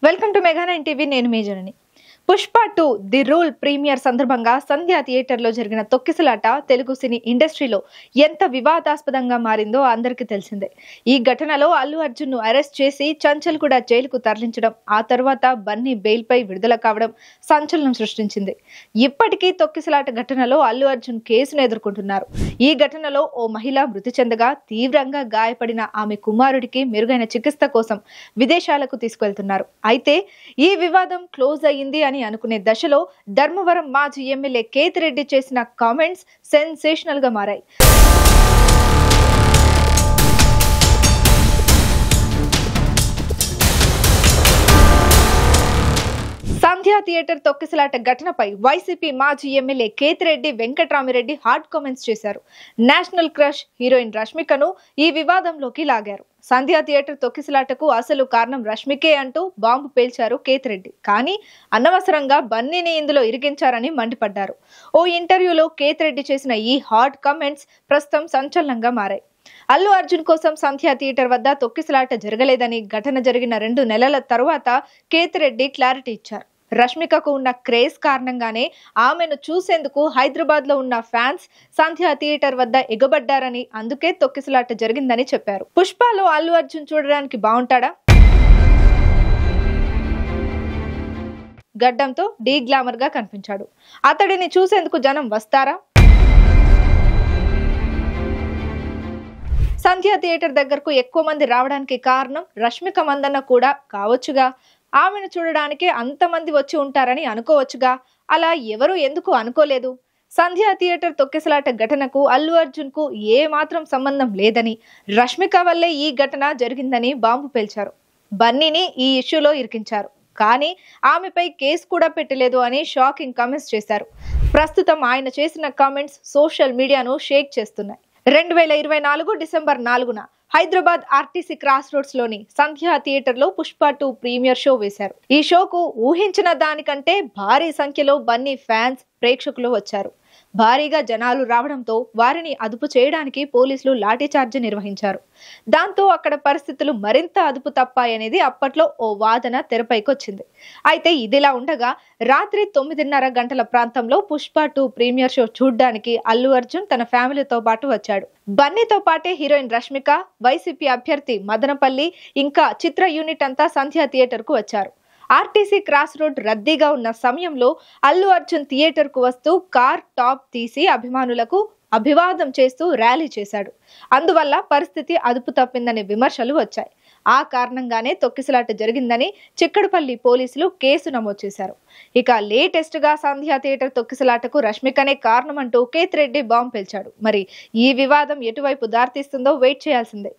Welcome to mega 9 TV. నేను మీ జనని. Pushpa 2 the rule premier సందర్భంగా సంధ్యా థియేటర్లో జరిగిన తొక్కిసలాట తెలుగు సినీ ఇండస్ట్రీలో ఎంత వివాదాస్పదంగా మారిందో అందరికీ తెలిసిందే. ఈ ఘటనలో అల్లు అర్జున్ ను అరెస్ట్ చేసి చంచల్ కూడా జైలుకు తరలించడం, ఆ తర్వాత బన్నీ బెయిల్ పై విడుదల కావడం సంచలనం సృష్టించింది. ఇప్పటికీ తొక్కిసలాట ఘటనలో అల్లు అర్జున్ కేసును ఎదుర్కొంటున్నారు. ఈ ఘటనలో ఓ మహిళ మృతి చెందగా తీవ్రంగా గాయపడిన ఆమె కుమారుడికి మెరుగైన చికిత్స కోసం విదేశాలకు తీసుకెళ్తున్నారు. అయితే ఈ వివాదం క్లోజ్ అయ్యింది అని అనుకునే దశలో ధర్మవరం మాజీ ఎమ్మెల్యే కేతిరెడ్డి చేసిన కామెంట్స్ సెన్సేషనల్ గా మారాయి. సంధ్యా థియేటర్ తొక్కిసలాట ఘటనపై వైసీపీ మాజీ MLA Kethireddy Venkatramireddy hot comments చేశారు. నేషనల్ క్రష్ హీరోయిన్ రష్మికను ఈ వివాదంలోకి లాగారు. సంధ్యా థియేటర్ తొక్కిసలాటకు అసలు కారణం రష్మికే అంటూ బాంబు పేల్చారు కేతిరెడ్డి. కానీ అనవసరంగా బన్నీని ఇందులో ఇరికించారని మండిపడ్డారు. ఓ ఇంటర్వ్యూలో కేతిరెడ్డి చేసిన ఈ హాట్ కామెంట్స్ ప్రస్తుతం సంచలనంగా మారాయి. అల్లు అర్జున్ కోసం సంధ్యా థియేటర్ వద్ద తొక్కిసలాట జరగలేదని, ఘటన జరిగిన 2 నెలల తరువాత కేతిరెడ్డి క్లారిటీ ఇచ్చారు. రష్మికకు ఉన్న క్రేజ్ కారణంగానే ఆమెను చూసేందుకు హైదరాబాద్ లో ఉన్న ఫ్యాన్స్ సంధ్యా థియేటర్ వద్ద ఎగబడ్డారని, అందుకే తొక్కిసలాట జరిగిందని చెప్పారు. పుష్పలో అల్లు అర్జున్ చూడడానికి బాగుంటాడా? గడ్డంతో డీ గ్లామర్ గా కనిపించాడు. అతడిని చూసేందుకు జనం వస్తారా? సంధ్యా థియేటర్ దగ్గరకు ఎక్కువ మంది రావడానికి కారణం రష్మిక మందన్న కూడా కావచ్చుగా. ఆమెను చూడడానికి అంతమంది వచ్చి ఉంటారని అనుకోవచ్చుగా. అలా ఎవరు ఎందుకు అనుకోలేదు? సంధ్యా థియేటర్ తొక్కిసలాట ఘటనకు అల్లు అర్జున్ కు ఏ మాత్రం సంబంధం లేదని, రష్మిక వల్లే ఈ ఘటన జరిగిందని బాంబు పేల్చారు. బన్నీని ఈ ఇష్యూలో ఇరికించారు, కానీ ఆమెపై కేసు కూడా పెట్టలేదు అని షాకింగ్ కామెంట్స్ చేశారు. ప్రస్తుతం ఆయన చేసిన కామెంట్స్ సోషల్ మీడియాను షేక్ చేస్తున్నాయి. 2024 డిసెంబర్ 4న హైదరాబాద్ ఆర్టీసీ క్రాస్ రోడ్స్ లోని సంధ్యా థియేటర్ లో పుష్ప 2 ప్రీమియర్ షో వేశారు. ఈ షోకు ఊహించిన దానికంటే భారీ సంఖ్యలో బన్నీ ఫ్యాన్స్, ప్రేక్షకులు వచ్చారు. భారీగా జనాలు రావడంతో వారిని అదుపు చేయడానికి పోలీసులు లాఠీచార్జ్ నిర్వహించారు. దాంతో అక్కడ పరిస్థితులు మరింత అదుపు తప్పాయనేది అప్పట్లో ఓ వాదన తెరపైకొచ్చింది. అయితే ఇదిలా ఉండగా రాత్రి 9:30 గంటల ప్రాంతంలో పుష్ప 2 ప్రీమియర్ షో చూడ్డానికి అల్లు అర్జున్ తన ఫ్యామిలీతో పాటు వచ్చాడు. బన్నీతో పాటే హీరోయిన్ రష్మిక, వైసీపీ అభ్యర్థి మదనపల్లి, ఇంకా చిత్ర యూనిట్ అంతా సంధ్యా థియేటర్ కు వచ్చారు. ఆర్టీసీ క్రాస్ రోడ్ రద్దీగా ఉన్న సమయంలో అల్లు అర్జున్ థియేటర్ కు వస్తూ కార్ టాప్ తీసి అభిమానులకు అభివాదం చేస్తూ ర్యాలీ చేశాడు. అందువల్ల పరిస్థితి అదుపు తప్పిందనే విమర్శలు వచ్చాయి. ఆ కారణంగానే తొక్కిసలాట జరిగిందని చిక్కడపల్లి పోలీసులు కేసు నమోదు చేశారు. ఇక లేటెస్ట్ గా సంధ్యా థియేటర్ తొక్కిసలాటకు రష్మికనే కారణమంటూ కేతిరెడ్డి బాంబు పేల్చాడు. మరి ఈ వివాదం ఎటువైపు దారితీస్తుందో వెయిట్ చేయాల్సిందే.